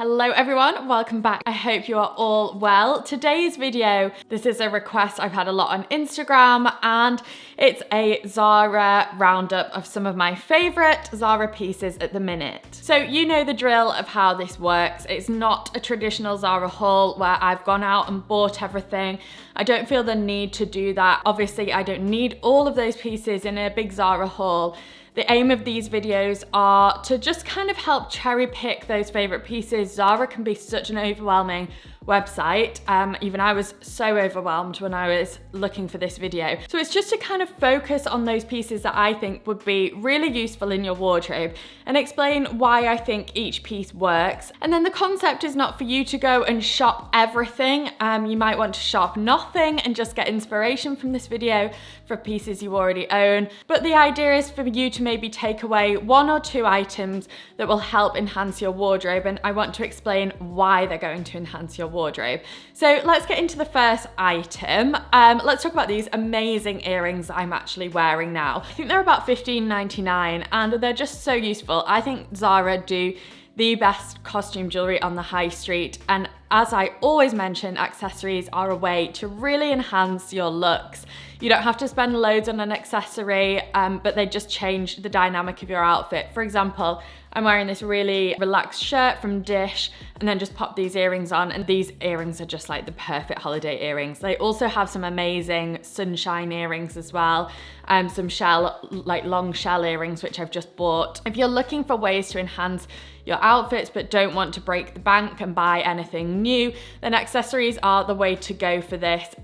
Hello everyone, welcome back. I hope you are all well. Today's video, this is a request I've had a lot on Instagram, and it's a Zara roundup of some of my favorite Zara pieces at the minute. So you know the drill of how this works. It's not a traditional Zara haul where I've gone out and bought everything. I don't feel the need to do that. Obviously, I don't need all of those pieces in a big Zara haul. The aim of these videos are to just kind of help cherry pick those favorite pieces. Zara can be such an overwhelming website. Even I was so overwhelmed when I was looking for this video. So it's just to kind of focus on those pieces that I think would be really useful in your wardrobe and explain why I think each piece works. And then the concept is not for you to go and shop everything. You might want to shop nothing and just get inspiration from this video for pieces you already own. But the idea is for you to maybe take away one or two items that will help enhance your wardrobe, and I want to explain why they're going to enhance your wardrobe. So let's get into the first item. Let's talk about these amazing earrings I'm actually wearing now. I think they're about $15.99 and they're just so useful. I think Zara do the best costume jewelry on the high street, and as I always mention, accessories are a way to really enhance your looks. You don't have to spend loads on an accessory, but they just change the dynamic of your outfit. For example, I'm wearing this really relaxed shirt from Dish and then just pop these earrings on, and these earrings are just like the perfect holiday earrings. They also have some amazing sunshine earrings as well, some shell, like long shell earrings, which I've just bought. If you're looking for ways to enhance your outfits but don't want to break the bank and buy anything new, then accessories are the way to go for this.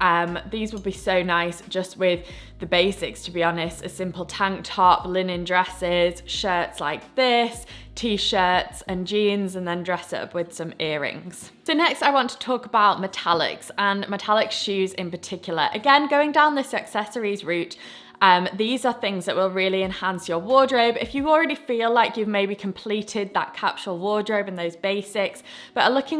These would be so nice just with the basics, to be honest. A simple tank top, linen dresses, shirts like this, t-shirts and jeans, and then dress it up with some earrings. So next I want to talk about metallics, and metallic shoes in particular. Again, going down this accessories route, these are things that will really enhance your wardrobe. If you already feel like you've maybe completed that capsule wardrobe and those basics, but are looking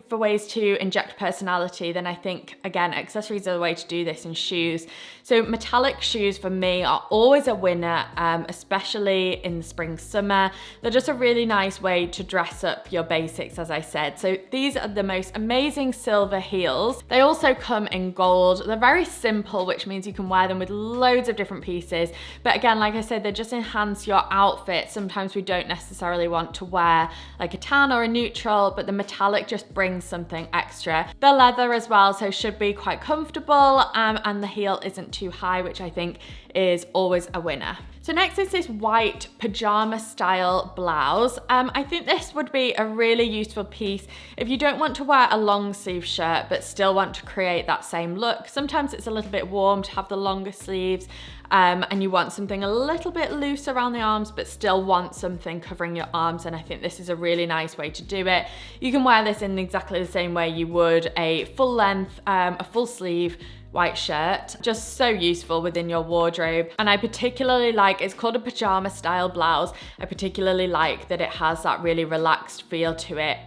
for ways to inject personality, then I think, again, accessories are the way to do this, and shoes. So metallic shoes for me are always a winner, especially in the spring, summer. They're just a really nice way to dress up your basics, as I said. So these are the most amazing silver heels. They also come in gold. They're very simple, which means you can wear them with loads of different pieces. But again, like I said, they just enhance your outfit. Sometimes we don't necessarily want to wear like a tan or a neutral, but the metallic just brings something extra. They're leather as well, so should be quite comfortable, and the heel isn't too high, which I think is always a winner. So next is this white pajama style blouse. I think this would be a really useful piece if you don't want to wear a long sleeve shirt but still want to create that same look. Sometimes it's a little bit warm to have the longer sleeves, and you want something a little bit loose around the arms but still want something covering your arms, and I think this is a really nice way to do it. You can wear this in exactly the same way you would a full length, a full sleeve white shirt. Just so useful within your wardrobe. And I particularly like, it's called a pajama style blouse. I particularly like that it has that really relaxed feel to it,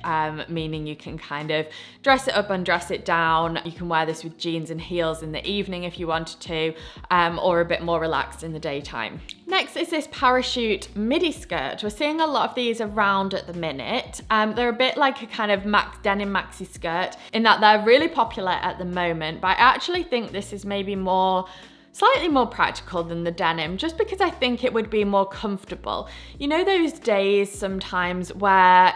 meaning you can kind of dress it up and dress it down. You can wear this with jeans and heels in the evening if you wanted to, or a bit more relaxed in the daytime. Next is this parachute midi skirt. We're seeing a lot of these around at the minute. They're a bit like a kind of denim maxi skirt in that they're really popular at the moment, but I actually think this is maybe slightly more practical than the denim, just because I think it would be more comfortable. You know those days sometimes where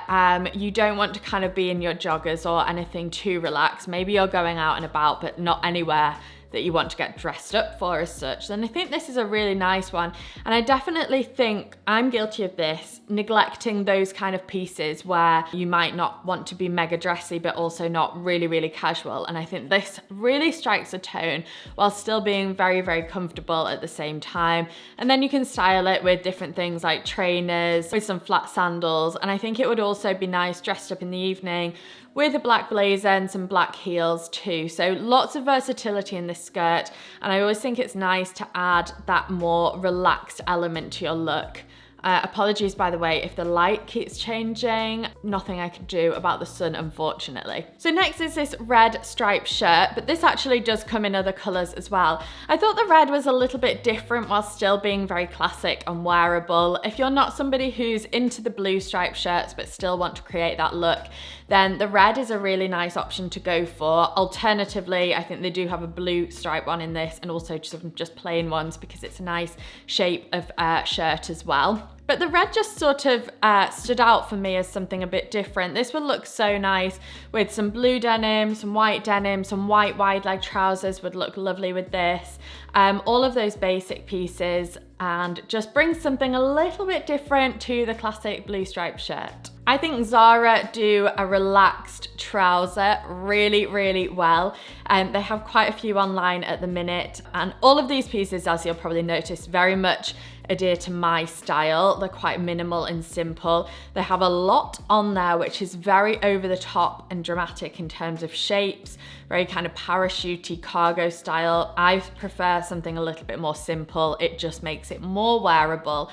you don't want to kind of be in your joggers or anything too relaxed, maybe you're going out and about but not anywhere that you want to get dressed up for as such, then I think this is a really nice one. And I definitely think I'm guilty of this, neglecting those kind of pieces where you might not want to be mega dressy but also not really, really casual. And I think this really strikes a tone while still being very, very comfortable at the same time. And then you can style it with different things like trainers, with some flat sandals. And I think it would also be nice dressed up in the evening with a black blazer and some black heels too. So lots of versatility in this skirt, and I always think it's nice to add that more relaxed element to your look. Apologies, by the way, if the light keeps changing. Nothing I can do about the sun, unfortunately. So next is this red striped shirt, but this actually does come in other colors as well. I thought the red was a little bit different while still being very classic and wearable. If you're not somebody who's into the blue striped shirts but still want to create that look, then the red is a really nice option to go for. Alternatively, I think they do have a blue stripe one in this, and also just plain ones because it's a nice shape of shirt as well. But the red just sort of stood out for me as something a bit different. This would look so nice with some blue denim, some white denim, some white wide leg trousers would look lovely with this. All of those basic pieces, and just bring something a little bit different to the classic blue striped shirt. I think Zara do a relaxed trouser really, really well. They have quite a few online at the minute, and all of these pieces, as you'll probably notice, very much adhere to my style. They're quite minimal and simple. They have a lot on there which is very over the top and dramatic in terms of shapes, very kind of parachutey cargo style. I prefer something a little bit more simple. It just makes it more wearable.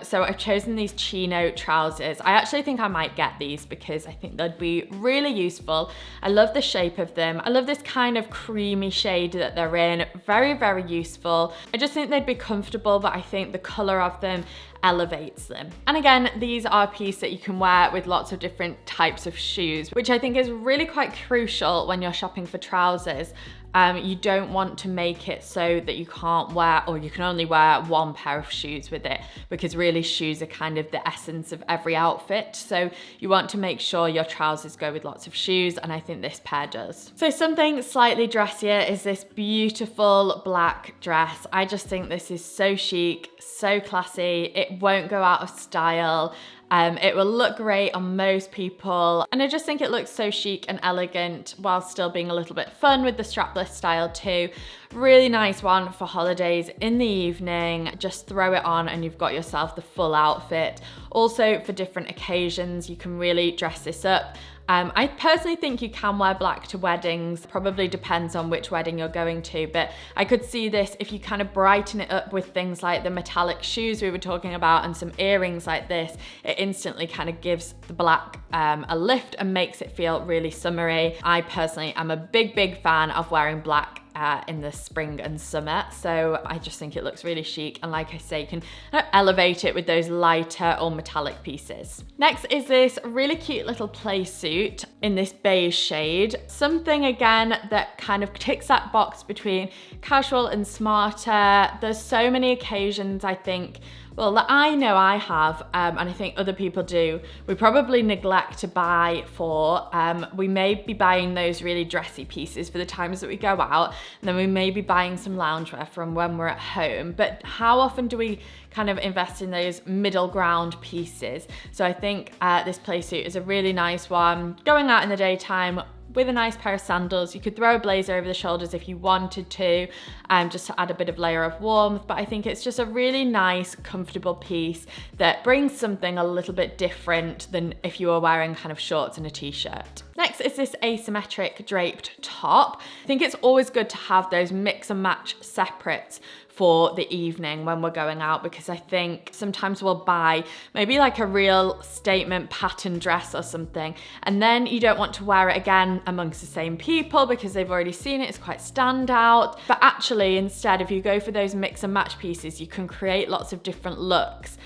So I've chosen these Chino trousers. I actually think I might get these because I think they'd be really useful. I love the shape of them. I love this kind of creamy shade that they're in. Very, very useful. I just think they'd be comfortable, but I think the color of them elevates them. And again, these are a piece that you can wear with lots of different types of shoes, which I think is really quite crucial when you're shopping for trousers. You don't want to make it so that you can't wear, or you can only wear one pair of shoes with it, because really shoes are kind of the essence of every outfit. So you want to make sure your trousers go with lots of shoes, and I think this pair does. So something slightly dressier is this beautiful black dress. I just think this is so chic, so classy. It won't go out of style. It will look great on most people, and I just think it looks so chic and elegant while still being a little bit fun with the strapless style too. Really nice one for holidays in the evening. Just throw it on and you've got yourself the full outfit. Also for different occasions, you can really dress this up. I personally think you can wear black to weddings. Probably depends on which wedding you're going to, but I could see this if you kind of brighten it up with things like the metallic shoes we were talking about and some earrings like this. It instantly kind of gives the black a lift and makes it feel really summery. I personally am a big fan of wearing black in the spring and summer, so I just think it looks really chic, and like I say, you can elevate it with those lighter or metallic pieces. Next is this really cute little play suit in this beige shade. Something again that kind of ticks that box between casual and smarter. There's so many occasions, I think, well, that I know I have, and I think other people do, we probably neglect to buy for. We may be buying those really dressy pieces for the times that we go out, and then we may be buying some loungewear from when we're at home. But how often do we kind of invest in those middle ground pieces? So I think this playsuit is a really nice one. Going out in the daytime with a nice pair of sandals. You could throw a blazer over the shoulders if you wanted to, just to add a bit of layer of warmth. But I think it's just a really nice, comfortable piece that brings something a little bit different than if you were wearing kind of shorts and a t-shirt. Next is this asymmetric draped top. I think it's always good to have those mix and match separates for the evening when we're going out, because I think sometimes we'll buy maybe like a real statement pattern dress or something, and then you don't want to wear it again amongst the same people because they've already seen it, it's quite standout. But actually, instead, if you go for those mix and match pieces, you can create lots of different looks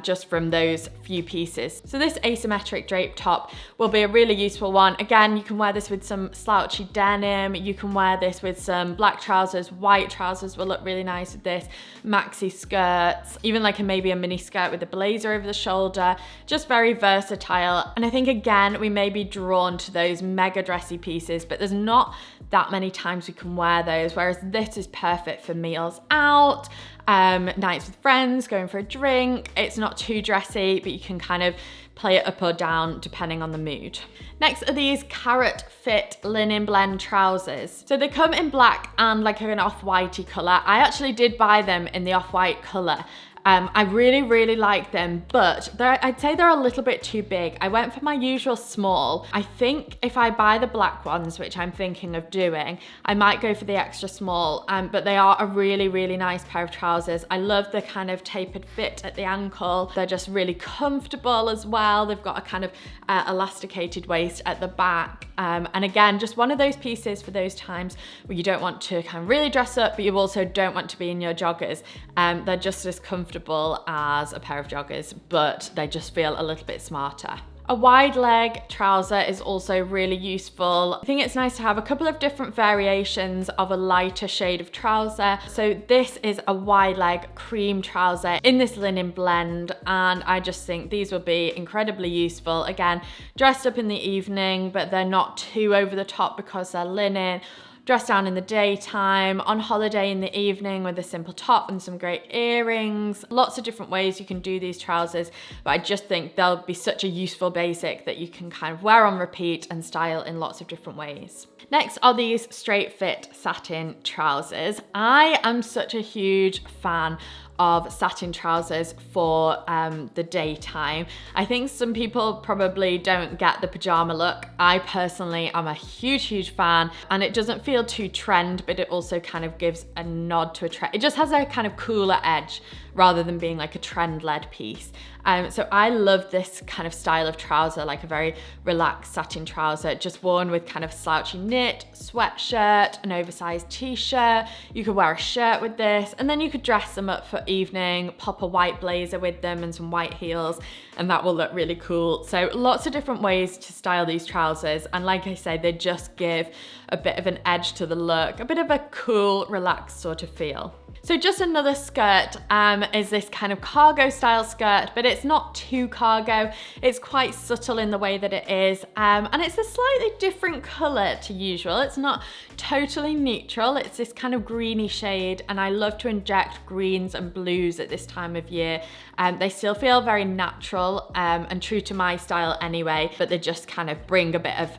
just from those few pieces. So this asymmetric drape top will be a really useful one. Again, you can wear this with some slouchy denim. You can wear this with some black trousers. White trousers will look really nice with this. Maxi skirts, even like maybe a mini skirt with a blazer over the shoulder. Just very versatile. And I think again, we may be drawn to those mega dressy pieces, but there's not that many times we can wear those, whereas this is perfect for meals out, nights with friends, going for a drink. It's not too dressy, but you can kind of play it up or down depending on the mood. Next are these carrot fit linen blend trousers. So they come in black and like an off-whitey color. I actually did buy them in the off-white color. I really like them, but I'd say they're a little bit too big. I went for my usual small. I think if I buy the black ones, which I'm thinking of doing, I might go for the extra small, but they are a really nice pair of trousers. I love the kind of tapered fit at the ankle. They're just really comfortable as well. They've got a kind of elasticated waist at the back. And again, just one of those pieces for those times where you don't want to kind of really dress up, but you also don't want to be in your joggers. They're just as comfortable as a pair of joggers, but they just feel a little bit smarter. A wide leg trouser is also really useful. I think it's nice to have a couple of different variations of a lighter shade of trouser. So this is a wide leg cream trouser in this linen blend, and I just think these will be incredibly useful. Again, dressed up in the evening, but they're not too over the top because they're linen. Dressed down in the daytime, on holiday in the evening with a simple top and some great earrings. Lots of different ways you can do these trousers, but I just think they'll be such a useful basic that you can kind of wear on repeat and style in lots of different ways. Next are these straight fit satin trousers. I am such a huge fan of satin trousers for the daytime. I think some people probably don't get the pajama look. I personally am a huge fan, and it doesn't feel too trend, but it also kind of gives a nod to a trend. It just has a kind of cooler edge rather than being like a trend-led piece. So I love this kind of style of trouser, like a very relaxed satin trouser, just worn with kind of slouchy knit, sweatshirt, an oversized t-shirt. You could wear a shirt with this, and then you could dress them up for evening, pop a white blazer with them and some white heels, and that will look really cool. So lots of different ways to style these trousers, and like I say, they just give a bit of an edge to the look, a bit of a cool, relaxed sort of feel. So just another skirt is this kind of cargo style skirt, but it's not too cargo. It's quite subtle in the way that it is, and it's a slightly different color to usual. It's not totally neutral. It's this kind of greeny shade, and I love to inject greens and blues at this time of year. They still feel very natural and true to my style anyway, but they just kind of bring a bit of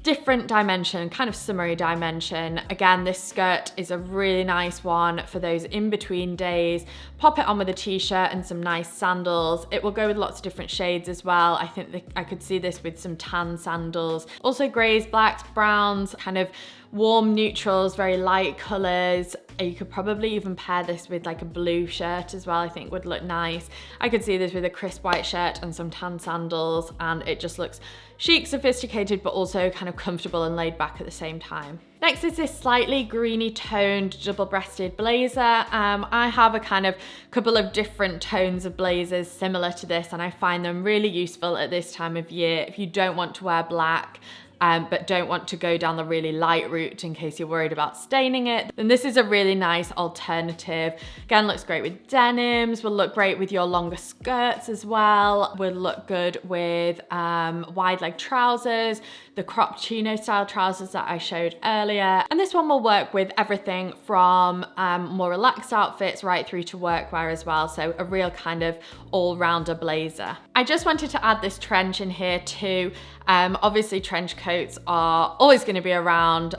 different dimension, kind of summery dimension. Again, this skirt is a really nice one for those in-between days. Pop it on with a t-shirt and some nice sandals. It will go with lots of different shades as well. I think I could see this with some tan sandals. Also grays, blacks, browns, kind of warm neutrals, very light colors. You could probably even pair this with like a blue shirt as well, I think would look nice. I could see this with a crisp white shirt and some tan sandals, and it just looks chic, sophisticated, but also kind of comfortable and laid back at the same time. Next is this slightly greeny toned double-breasted blazer. I have a kind of couple of different tones of blazers similar to this, and I find them really useful at this time of year if you don't want to wear black, but don't want to go down the really light route in case you're worried about staining it, then this is a really nice alternative. Again, looks great with denims, will look great with your longer skirts as well, will look good with wide leg trousers, the cropped chino style trousers that I showed earlier. And this one will work with everything from more relaxed outfits right through to workwear as well. So a real kind of all-rounder blazer. I just wanted to add this trench in here too. Obviously trench coats are always going to be around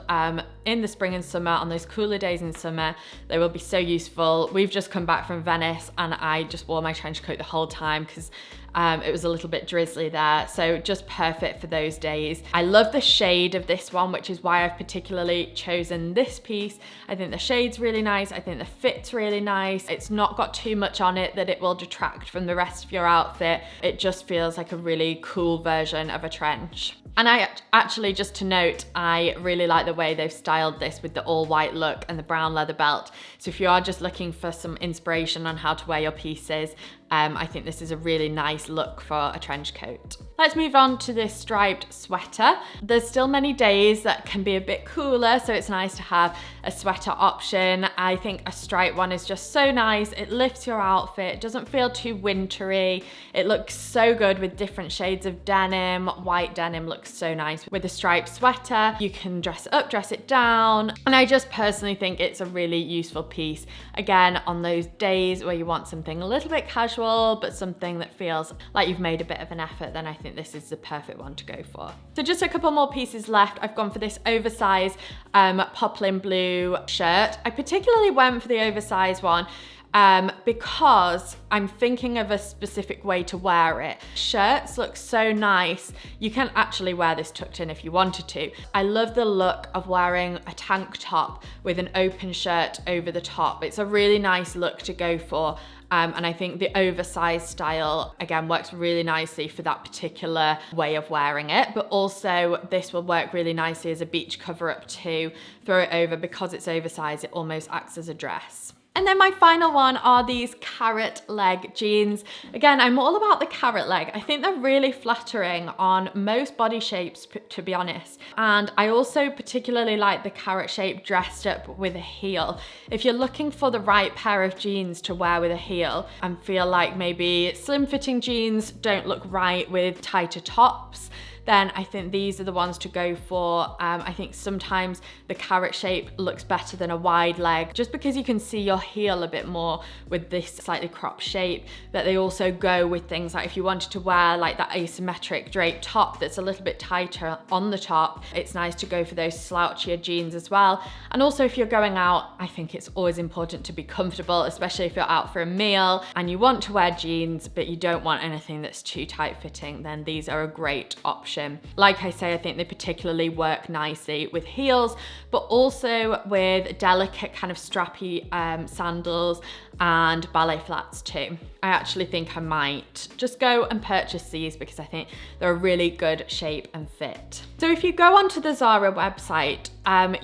in the spring and summer. On those cooler days in summer, they will be so useful. We've just come back from Venice and I just wore my trench coat the whole time because it was a little bit drizzly there, so just perfect for those days. I love the shade of this one, which is why I've particularly chosen this piece. I think the shade's really nice. I think the fit's really nice. It's not got too much on it that it will detract from the rest of your outfit. It just feels like a really cool version of a trench. And I actually, just to note, I really like the way they've styled this with the all white look and the brown leather belt. So if you are just looking for some inspiration on how to wear your pieces, I think this is a really nice look for a trench coat. Let's move on to this striped sweater. There's still many days that can be a bit cooler, so it's nice to have a sweater option. I think a striped one is just so nice. It lifts your outfit, it doesn't feel too wintry. It looks so good with different shades of denim. White denim looks so nice with a striped sweater. You can dress it up, dress it down. And I just personally think it's a really useful piece. Again, on those days where you want something a little bit casual, but something that feels like you've made a bit of an effort, then I think this is the perfect one to go for. So just a couple more pieces left. I've gone for this oversized poplin blue shirt. I particularly went for the oversized one because I'm thinking of a specific way to wear it. Shirts look so nice. You can actually wear this tucked in if you wanted to. I love the look of wearing a tank top with an open shirt over the top. It's a really nice look to go for. And I think the oversized style, again, works really nicely for that particular way of wearing it. But also this will work really nicely as a beach cover up too. Throw it over, because it's oversized, it almost acts as a dress. And then my final one are these carrot leg jeans. Again, I'm all about the carrot leg. I think they're really flattering on most body shapes, to be honest. And I also particularly like the carrot shape dressed up with a heel. If you're looking for the right pair of jeans to wear with a heel and feel like maybe slim fitting jeans don't look right with tighter tops, then I think these are the ones to go for. I think sometimes the carrot shape looks better than a wide leg, just because you can see your heel a bit more with this slightly cropped shape. But they also go with things like if you wanted to wear like that asymmetric drape top that's a little bit tighter on the top, it's nice to go for those slouchier jeans as well. And also if you're going out, I think it's always important to be comfortable, especially if you're out for a meal and you want to wear jeans, but you don't want anything that's too tight fitting, then these are a great option. Like I say, I think they particularly work nicely with heels, but also with delicate kind of strappy sandals and ballet flats too. I actually think I might just go and purchase these because I think they're a really good shape and fit. So if you go onto the Zara website,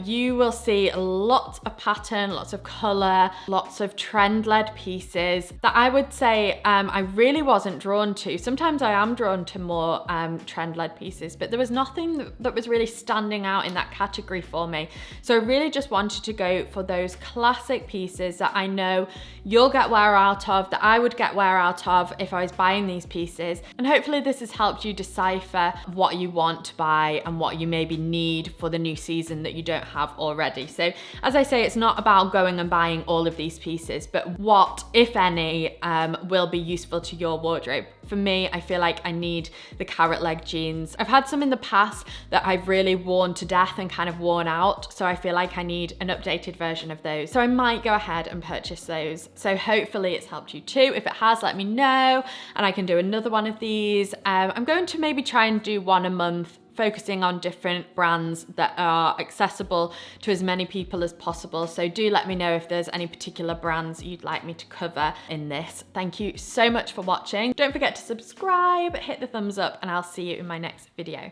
you will see lots of pattern, lots of color, lots of trend-led pieces that I would say I really wasn't drawn to. Sometimes I am drawn to more trend-led pieces, but there was nothing that was really standing out in that category for me. So I really just wanted to go for those classic pieces that I know you'll get wear out of, that I would get wear out of if I was buying these pieces. And hopefully this has helped you decipher what you want to buy and what you maybe need for the new season that you don't have already. So as I say, it's not about going and buying all of these pieces, but what, if any, will be useful to your wardrobe. For me, I feel like I need the carrot leg jeans. I've had some in the past that I've really worn to death and kind of worn out, so I feel like I need an updated version of those. So I might go ahead and purchase those. So hopefully it's helped you too. If it has, let me know and I can do another one of these. I'm going to maybe try and do one a month, focusing on different brands that are accessible to as many people as possible. So do let me know if there's any particular brands you'd like me to cover in this. Thank you so much for watching. Don't forget to subscribe, hit the thumbs up, and I'll see you in my next video.